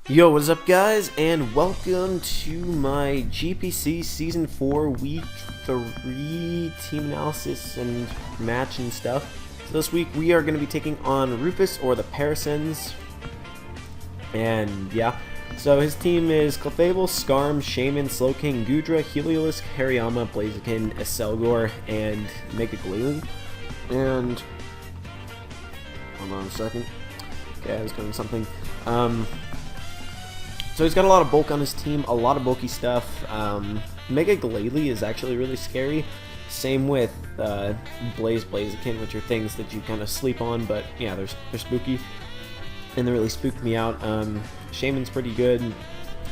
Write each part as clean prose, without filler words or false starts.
Yo, what is up guys, and welcome to my GPC Season 4 Week 3 team analysis and match and stuff. So this week we are going to be taking on Rufus, or the Parasens. And yeah, so his team is Clefable, Skarm, Shaman, Slowking, Goodra, Heliolisk, Hariyama, Blaziken, Aselgor, and Mega Glalie. And hold on a second. Okay, I was doing something. So he's got a lot of bulk on his team, a lot of bulky stuff. Mega Glalie is actually really scary. Same with Blaziken, which are things that you kind of sleep on, but yeah, they're spooky. And they really spooked me out. Shaman's pretty good.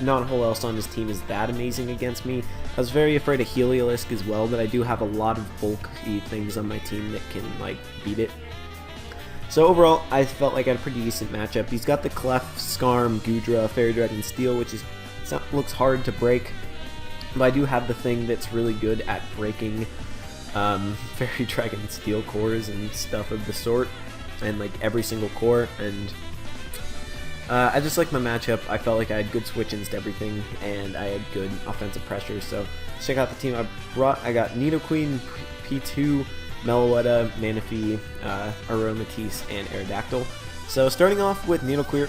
Not a whole else on his team is that amazing against me. I was very afraid of Heliolisk as well, but I do have a lot of bulky things on my team that can like beat it. So overall, I felt like I had a pretty decent matchup. He's got the Clef, Skarm, Goodra, Fairy Dragon, Steel, which looks hard to break, but I do have the thing that's really good at breaking Fairy Dragon Steel cores and stuff of the sort, and like every single core. And I just like my matchup. I felt like I had good switch-ins to everything, and I had good offensive pressure. So let's check out the team I brought. I got Nidoqueen, P2, Meloetta, Manaphy, Aromatisse, and Aerodactyl. So starting off with Nidoqueen,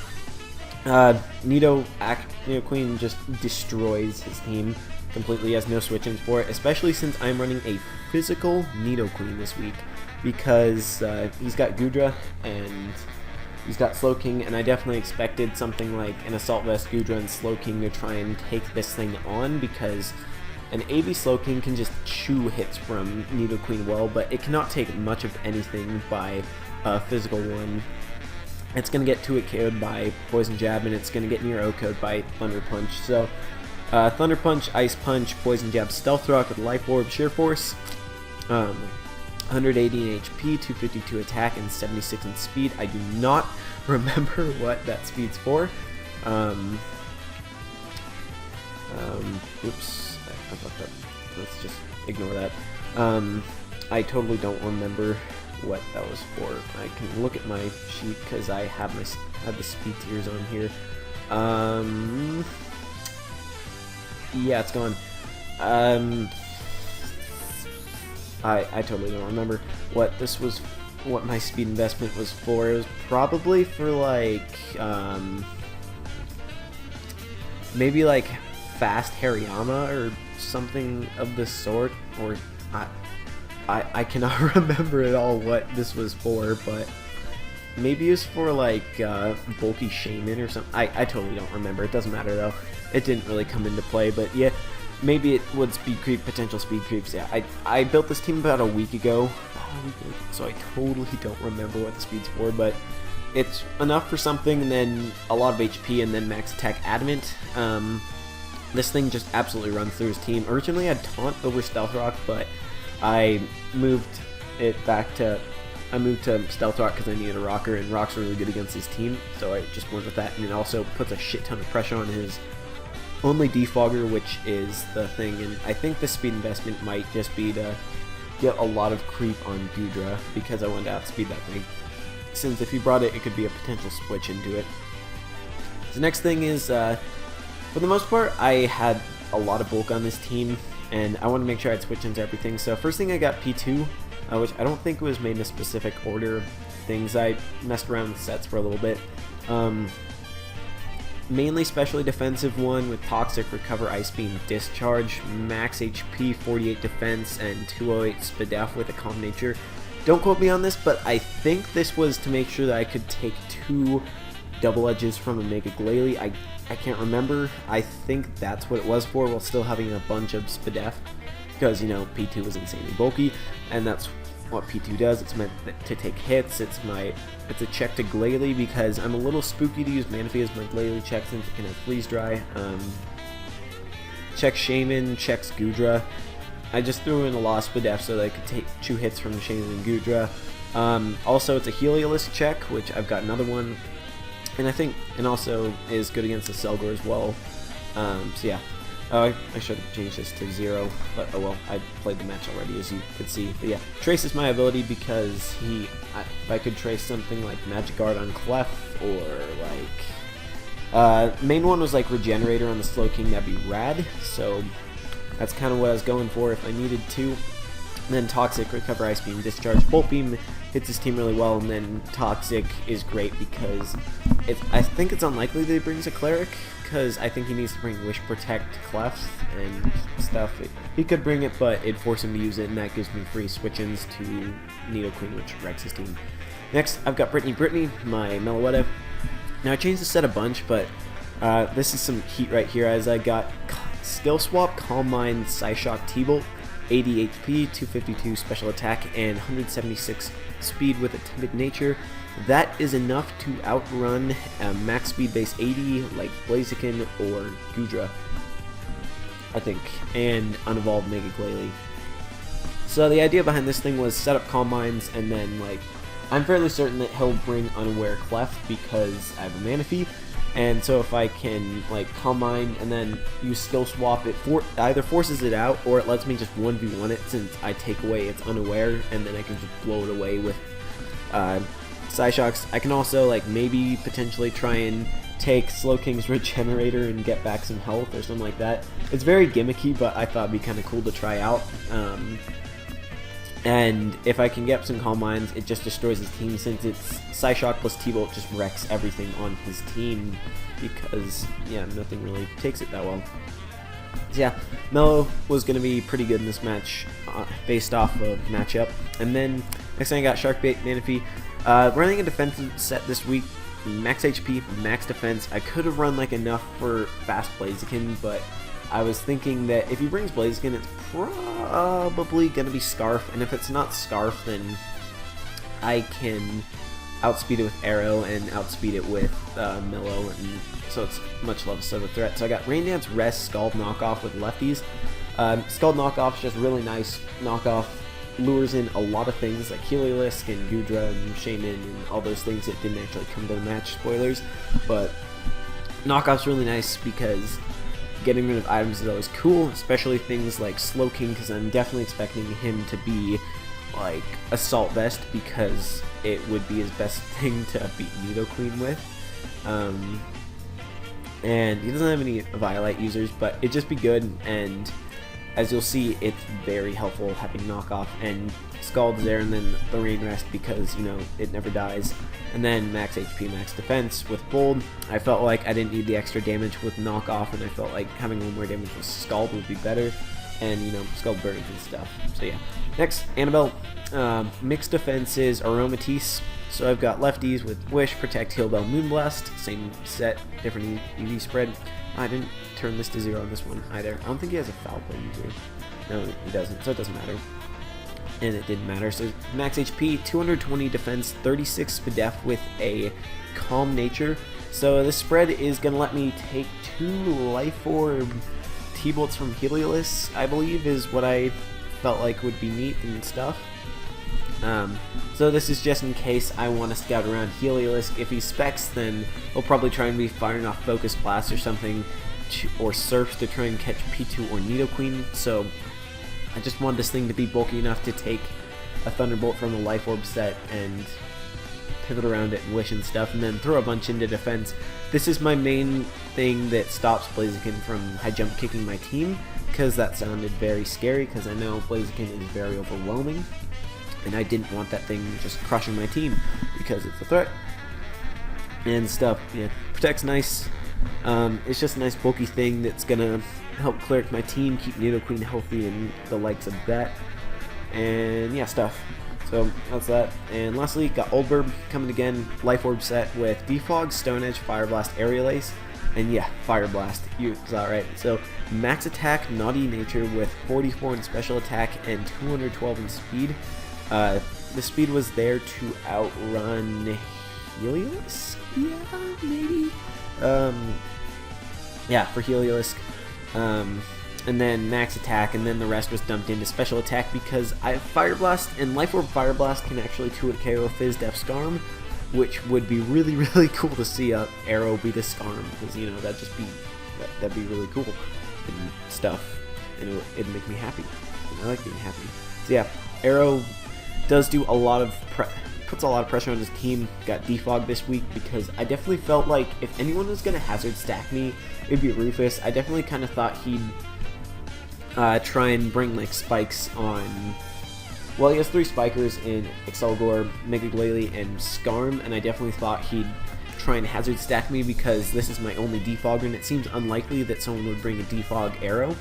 Nidoqueen just destroys his team completely. He has no switch-ins for it, especially since I'm running a physical Nidoqueen this week, because he's got Goodra and he's got Slowking, and I definitely expected something like an Assault Vest, Goodra, and Slowking to try and take this thing on, because an AV Slowking can just chew hits from Nidoqueen well, but it cannot take much of anything by a physical one. It's going to get 2-hit KO'd by Poison Jab, and it's going to get near O-Code by Thunder Punch. So, Thunder Punch, Ice Punch, Poison Jab, Stealth Rock with Life Orb, Sheer Force, 180 in HP, 252 attack, and 76 in speed. I do not remember what that speed's for. Oops. Let's just ignore that. I totally don't remember what that was for. I can look at my sheet because I have the speed tiers on here. Yeah, it's gone. I totally don't remember what this was. What my speed investment was for. It was probably for like maybe like fast Hariyama or something of the sort, or I cannot remember at all what this was for, but maybe it's for like bulky Shaman or something. I totally don't remember. It doesn't matter though. It didn't really come into play, but yeah, maybe it would speed creep, potential speed creeps. Yeah, I built this team about a week ago, so I totally don't remember what the speed's for, but it's enough for something, and then a lot of HP, and then max attack Adamant. This thing just absolutely runs through his team. Originally I had Taunt over Stealth Rock, but I moved to Stealth Rock because I needed a rocker, and Rock's really good against his team, so I just went with that. And it also puts a shit ton of pressure on his only defogger, which is the thing. And I think the speed investment might just be to get a lot of creep on Goodra, because I wanted to outspeed that thing, since if he brought it, it could be a potential switch into it. The next thing is, for the most part, I had a lot of bulk on this team, and I wanted to make sure I'd switch into everything. So first thing, I got P2, which I don't think was made in a specific order of things. I messed around with sets for a little bit. Mainly specially defensive one with Toxic, Recover, Ice Beam, Discharge, max HP, 48 defense, and 208 Spadef with a Calm Nature. Don't quote me on this, but I think this was to make sure that I could take 2 double edges from a Mega Glalie. I can't remember. I think that's what it was for, while still having a bunch of Spadef, because, you know, P2 was insanely bulky, and that's what P2 does. It's meant to take hits. It's a check to Glalie, because I'm a little spooky to use Manaphy as my Glalie check, since it can have Freeze Dry. Check Shaman, checks Goodra. I just threw in a lot of Spadef so that I could take 2 hits from Shaman and Goodra. Also, it's a Heliolisk check, which I've got another one. And I think, and also is good against the Aselgor as well. So yeah, I should have changed this to 0, but oh well, I played the match already, as you could see. But yeah, Trace is my ability, because if I could trace something like Magic Guard on Clef, or like Main one was like Regenerator on the Slowking, that'd be rad, so that's kind of what I was going for if I needed to. And then Toxic, Recover Ice Beam, Discharge, Bolt Beam hits his team really well, and then Toxic is great because I think it's unlikely that he brings a Cleric, because I think he needs to bring Wish Protect, Clefs, and stuff. He could bring it, but it'd force him to use it, and that gives me free switch-ins to Nidoqueen, which wrecks his team. Next, I've got Brittany, my Meloetta. Now, I changed the set a bunch, but this is some heat right here, as I got Skill Swap, Calm Mind, Psyshock, T-Bolt, 80 HP, 252 special attack, and 176 speed with a timid nature. That is enough to outrun a max speed base 80 like Blaziken or Goodra, I think, and unevolved Mega Glalie. So the idea behind this thing was set up Calm Minds, and then like I'm fairly certain that he'll bring Unaware Clef because I have a Manaphy. And so if I can like Calm Mind and then use Skill Swap, it either forces it out or it lets me just 1v1 it since I take away its Unaware, and then I can just blow it away with Psyshocks. I can also like maybe potentially try and take Slowking's Regenerator and get back some health or something like that. It's very gimmicky, but I thought it'd be kind of cool to try out. And if I can get some Calm Minds, it just destroys his team since it's Psyshock plus T-Bolt just wrecks everything on his team because, yeah, nothing really takes it that well. So yeah, Mello was going to be pretty good in this match based off of matchup. And then next thing I got Sharkbait, Manaphy. Running a defensive set this week, max HP, max defense. I could have run like enough for fast Blaziken, but I was thinking that if he brings Blaziken, it's probably going to be Scarf, and if it's not Scarf, then I can outspeed it with Arrow and outspeed it with Millow, and so it's much less of a threat. So I got Rain Dance, Rest, Scald Knockoff with lefties. Scald Knockoff is just really nice. Knockoff lures in a lot of things like Heliolisk and Goodra and Shaman and all those things that didn't actually come to the match, spoilers, but Knockoff's really nice because getting rid of items is always cool, especially things like Slowking, because I'm definitely expecting him to be like Assault Vest because it would be his best thing to beat Nidoqueen with. And he doesn't have any Violite users, but it'd just be good, and as you'll see, it's very helpful having Knockoff, and Scald's there, and then the Rain Rest because, you know, it never dies. And then max HP, max defense with Bold. I felt like I didn't need the extra damage with Knockoff, and I felt like having a little more damage with Scald would be better, and, you know, Scald burns and stuff. So yeah. Next, Annabelle. Mixed defenses, Aromatisse. So I've got lefties with Wish, Protect, Heal Bell, Moonblast. Same set, different EV spread. I didn't turn this to 0 on this one either. I don't think he has a Foul Play user. No, he doesn't, so it doesn't matter. And it didn't matter. So max HP, 220 defense, 36 Spadef with a Calm Nature. So this spread is going to let me take 2 Life Orb T-Bolts from Heliolisk, I believe, is what I felt like would be neat and stuff. So this is just in case I want to scout around Heliolisk. If he specs, then he'll probably try and be firing off Focus Blast or something, or Surfs to try and catch P2 or Nidoqueen. So I just want this thing to be bulky enough to take a Thunderbolt from the Life Orb set and pivot around it and Wish and stuff, and then throw a bunch into defense. This is my main thing that stops Blaziken from high jump kicking my team, because that sounded very scary, because I know Blaziken is very overwhelming, and I didn't want that thing just crushing my team, because it's a threat and stuff. Yeah, Protect's nice. It's just a nice bulky thing that's gonna help cleric my team, keep Nidoqueen healthy, and the likes of that. And yeah, stuff. So that's that. And lastly, got Oldberg coming again, Life Orb set with Defog, Stone Edge, Fire Blast, Aerial Ace, and yeah, Fire Blast. You saw it right. So max attack, Naughty Nature with 44 in special attack and 212 in speed. The speed was there to outrun Heliolisk? Yeah, maybe. Yeah, for Heliolisk. And then max attack, and then the rest was dumped into special attack because I have Fire Blast, and Life Orb Fire Blast can actually 2-hit KO Fizz Def Scarm, which would be really, really cool to see a Arrow beat a Scarm, because, you know, that'd be really cool and stuff, and it'd make me happy, and I like being happy. So yeah, Arrow does do a lot of puts a lot of pressure on his team. Got defogged this week because I definitely felt like if anyone was going to hazard stack me, it'd be Rufus. I definitely kind of thought he'd try and bring like spikes on. Well, he has 3 spikers in Excelgor, Mega Glalie, and Skarm, and I definitely thought he'd try and hazard stack me because this is my only defogger, and it seems unlikely that someone would bring a defog arrow.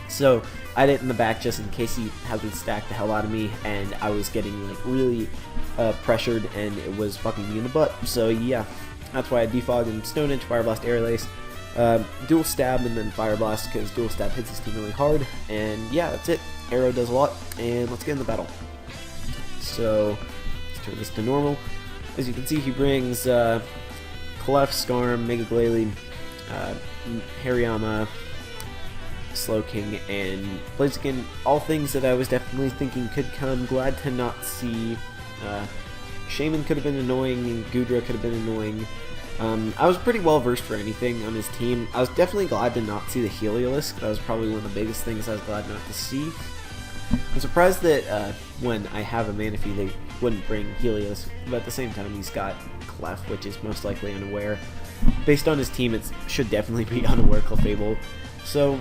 So I had it in the back just in case he hazard stacked the hell out of me, and I was getting like really pressured, and it was fucking me in the butt. So yeah, that's why I defogged him. Stone Edge, Fire Blast, Air Lace, dual stab, and then Fire Blast because dual stab hits his team really hard. And yeah, that's it. Arrow does a lot, and let's get in the battle. So let's turn this to normal. As you can see, he brings Clef, Skarm, Mega Glalie, Hariyama, Slowking, and Blaziken. All things that I was definitely thinking could come. Glad to not see. Shaman could have been annoying, Gudra could have been annoying. I was pretty well versed for anything on his team. I was definitely glad to not see the Heliolisk. That was probably one of the biggest things I was glad not to see. I'm surprised that when I have a Manaphy they wouldn't bring Helios, but at the same time he's got Clef, which is most likely unaware. Based on his team, it should definitely be unaware Clefable. So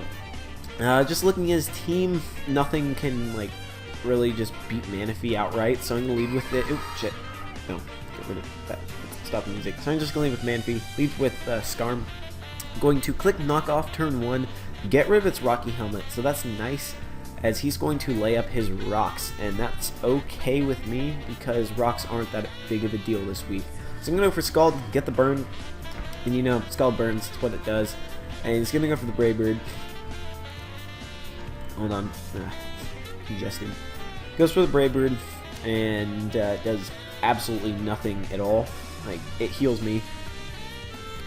just looking at his team, nothing can like really just beat Manaphy outright, so I'm going to lead with it. Oh shit, no, get rid of that, stop the music. So I'm just going to lead with Manaphy, lead with Skarm. I'm going to click knockoff turn 1, get rid of its Rocky Helmet, so that's nice, as he's going to lay up his rocks, and that's okay with me because rocks aren't that big of a deal this week. So I'm going to go for Scald, get the burn, and you know, Scald burns, that's what it does, and he's going to go for the Brave Bird. Hold on, congested. Goes for the Brave Bird, and does absolutely nothing at all. Like, it heals me,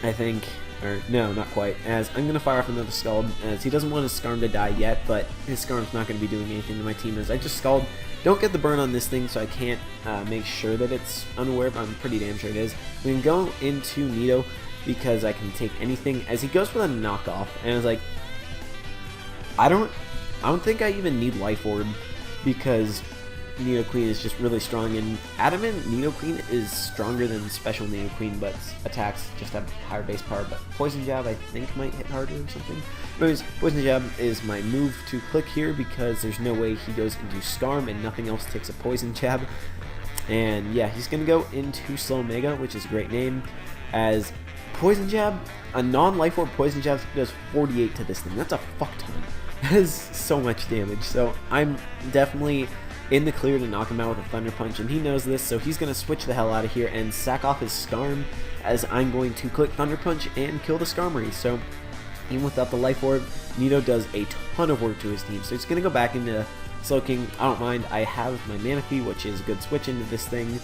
I think. Or, no, not quite, as I'm going to fire off another Scald, as he doesn't want his Skarm to die yet, but his Skarm's not going to be doing anything to my team, as I just Scald. Don't get the burn on this thing, so I can't make sure that it's unaware, but I'm pretty damn sure it is. We can go into Nido, because I can take anything, as he goes for the knockoff, and I was like, I don't think I even need Life Orb, because Nidoqueen is just really strong, and Adamant Nidoqueen is stronger than Special Nidoqueen, but attacks just have higher base power, but Poison Jab I think might hit harder or something. Anyways, Poison Jab is my move to click here, because there's no way he goes into Skarm and nothing else takes a Poison Jab. And yeah, he's going to go into Slow Mega, which is a great name, as Poison Jab, a non-Life Orb Poison Jab does 48 to this thing. That's a fuck ton. That is so much damage, so I'm definitely in the clear to knock him out with a Thunder Punch, and he knows this, so he's going to switch the hell out of here and sack off his Skarm, as I'm going to click Thunder Punch and kill the Skarmory. So even without the Life Orb, Nido does a ton of work to his team, so he's going to go back into Slowking. I don't mind, I have my Manaphy, which is a good switch into this thing,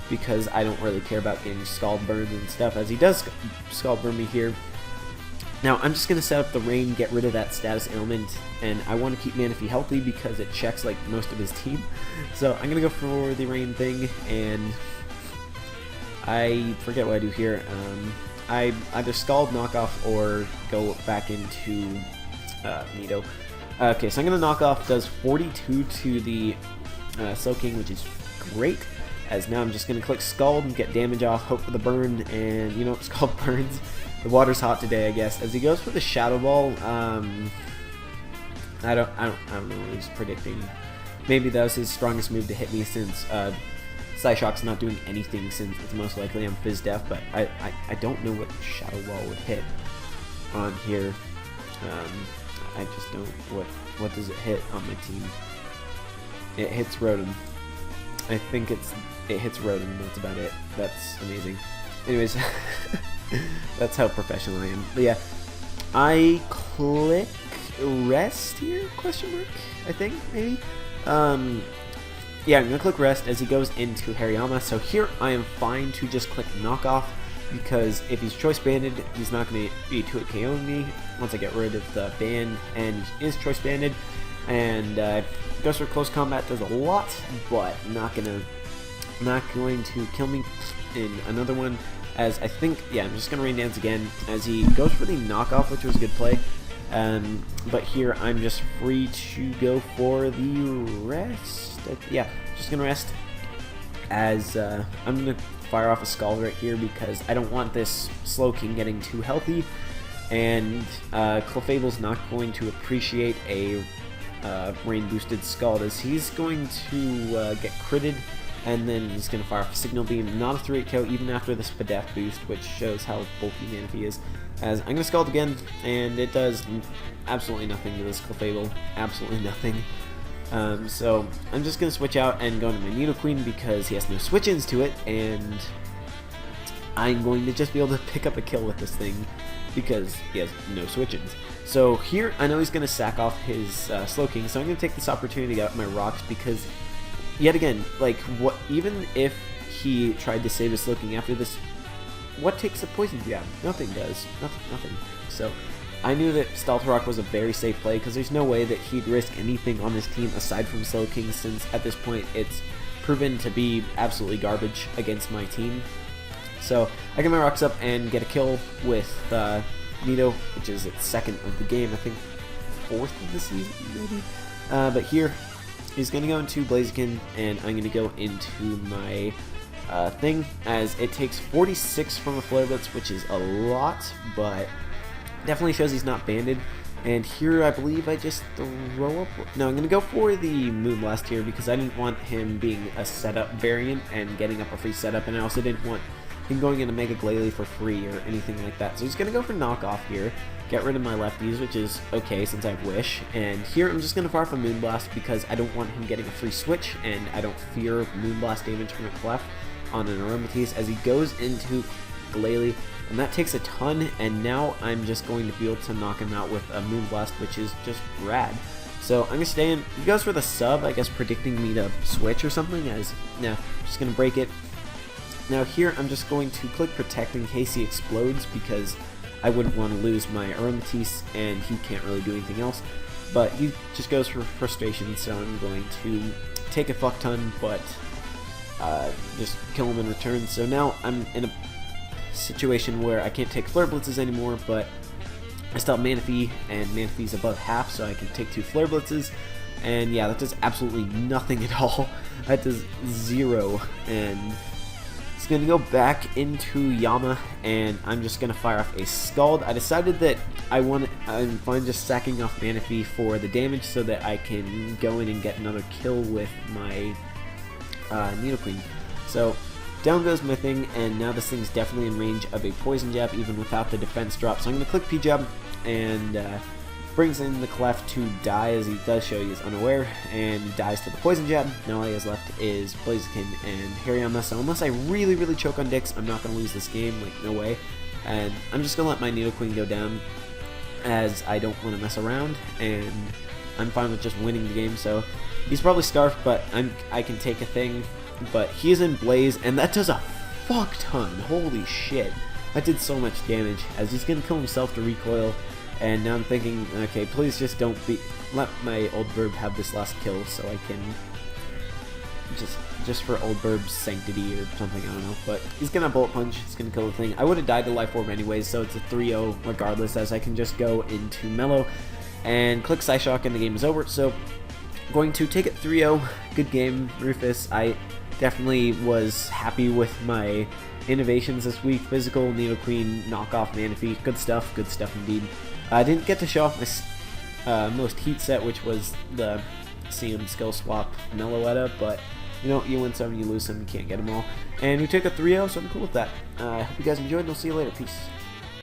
because I don't really care about getting Scald Burns and stuff, as he does Scald Burn me here. Now, I'm just going to set up the Rain, get rid of that status ailment, and I want to keep Manaphy healthy because it checks like most of his team. So I'm going to go for the Rain thing, and I forget what I do here. I either Scald, Knockoff, or go back into Nido. Okay, so I'm going to Knockoff, does 42 to the Slowking, which is great. As now I'm just going to click Scald and get damage off, hope for the burn, and you know, Scald burns. The water's hot today, I guess. As he goes for the Shadow Ball, I don't know what he's predicting. Maybe that was his strongest move to hit me, since Psyshock's not doing anything, since it's most likely I'm Fizz Def, but I don't know what Shadow Ball would hit on here. I just don't. What does it hit on my team? It hits Rotom. I think it hits Rotom. That's about it. That's amazing. Anyways, that's how professional I am. But yeah, I click rest here? Question mark? I think maybe. Yeah, I'm gonna click rest as he goes into Hariyama. So here I am fine to just click knockoff, because if he's choice banded, he's not gonna be 2-hit KOing me once I get rid of the band, and he is choice banded. And goes for close combat, does a lot, but not going to kill me in another one. As I think, yeah, I'm just gonna Rain Dance again as he goes for the knockoff, which was a good play. But here I'm just free to go for the rest. Yeah, just gonna rest. as I'm going to fire off a Scald right here because I don't want this Slowking getting too healthy, and Clefable's not going to appreciate a rain boosted Scald, as he's going to get critted, and then he's going to fire off a Signal Beam. Not a 3-8 KO even after this Spadef boost, which shows how bulky Manaphy is. As I'm going to Scald again, and it does absolutely nothing to this Clefable. Absolutely nothing. So I'm just going to switch out and go into my Nidoqueen because he has no switch-ins to it, and I'm going to just be able to pick up a kill with this thing because he has no switch-ins. So here, I know he's going to sack off his Slowking, so I'm going to take this opportunity to get out my rocks because, yet again, like, what? Even if he tried to save his Slowking after this, what takes a Poison Jab? Nothing does. Nothing. So I knew that Stealth Rock was a very safe play because there's no way that he'd risk anything on his team aside from Slowking, since at this point it's proven to be absolutely garbage against my team. So I get my rocks up and get a kill with Nido, which is its second of the game, I think 4th of the season maybe. But here he's going to go into Blaziken, and I'm going to go into my thing, as it takes 46 from a Flare Blitz, which is a lot, but definitely shows he's not banded. And here I believe I just throw up. No, I'm going to go for the Moonblast here because I didn't want him being a setup variant and getting up a free setup, and I also didn't want him going into Mega Glalie for free or anything like that. So he's going to go for Knockoff here, get rid of my lefties, which is okay since I have Wish. And here I'm just going to fire off a Moonblast because I don't want him getting a free switch, and I don't fear Moonblast damage from a Clef on an Aromatisse as he goes into Glalie. And that takes a ton, and now I'm just going to be able to knock him out with a Moonblast, which is just rad. So I'm going to stay in. He goes for the sub, I guess predicting me to switch or something, as, no, I'm just going to break it. Now here I'm just going to click Protect in case he explodes, because I wouldn't want to lose my Aromatisse, and he can't really do anything else. But he just goes for Frustration, so I'm going to take a fuck ton, but just kill him in return. So now I'm in a situation where I can't take Flare Blitzes anymore, but I still have Manaphy, and Manaphy's above half, so I can take 2 Flare Blitzes. And yeah, that does absolutely nothing at all. That does 0, and it's going to go back into Yama, and I'm just going to fire off a Scald. I decided that I'm fine just sacking off Manaphy for the damage so that I can go in and get another kill with my Nidoqueen. So down goes my thing, and now this thing's definitely in range of a Poison Jab even without the defense drop. So I'm going to click P-Jab, and brings in the Clef to die, as he does show he is unaware, and dies to the Poison Jab. Now all he has left is Blaziken and Hariyama, so unless I really, really choke on Dix, I'm not going to lose this game, like, no way. And I'm just going to let my Nidoqueen go down, as I don't want to mess around, and I'm fine with just winning the game. So he's probably Scarfed, but I can take a thing, but he is in Blaze, and that does a fuck ton. Holy shit. That did so much damage, as he's going to kill himself to recoil. And now I'm thinking, okay, please just don't let my Old Burb have this last kill, so I can just for Old Burb's sanctity or something, I don't know. But he's gonna Bullet Punch, he's gonna kill the thing. I would have died to Life Orb anyways, so it's a 3-0 regardless, as I can just go into Mellow and click Psyshock and the game is over. So going to take it 3-0. Good game, Rufus. I definitely was happy with my innovations this week. Physical, Nidoqueen, Knockoff, Manaphy. Good stuff indeed. I didn't get to show off my most heat set, which was the CM Skill Swap Meloetta, but you know, you win some, you lose some, you can't get them all. And we took a 3-0, so I'm cool with that. I hope you guys enjoyed, and I'll see you later. Peace.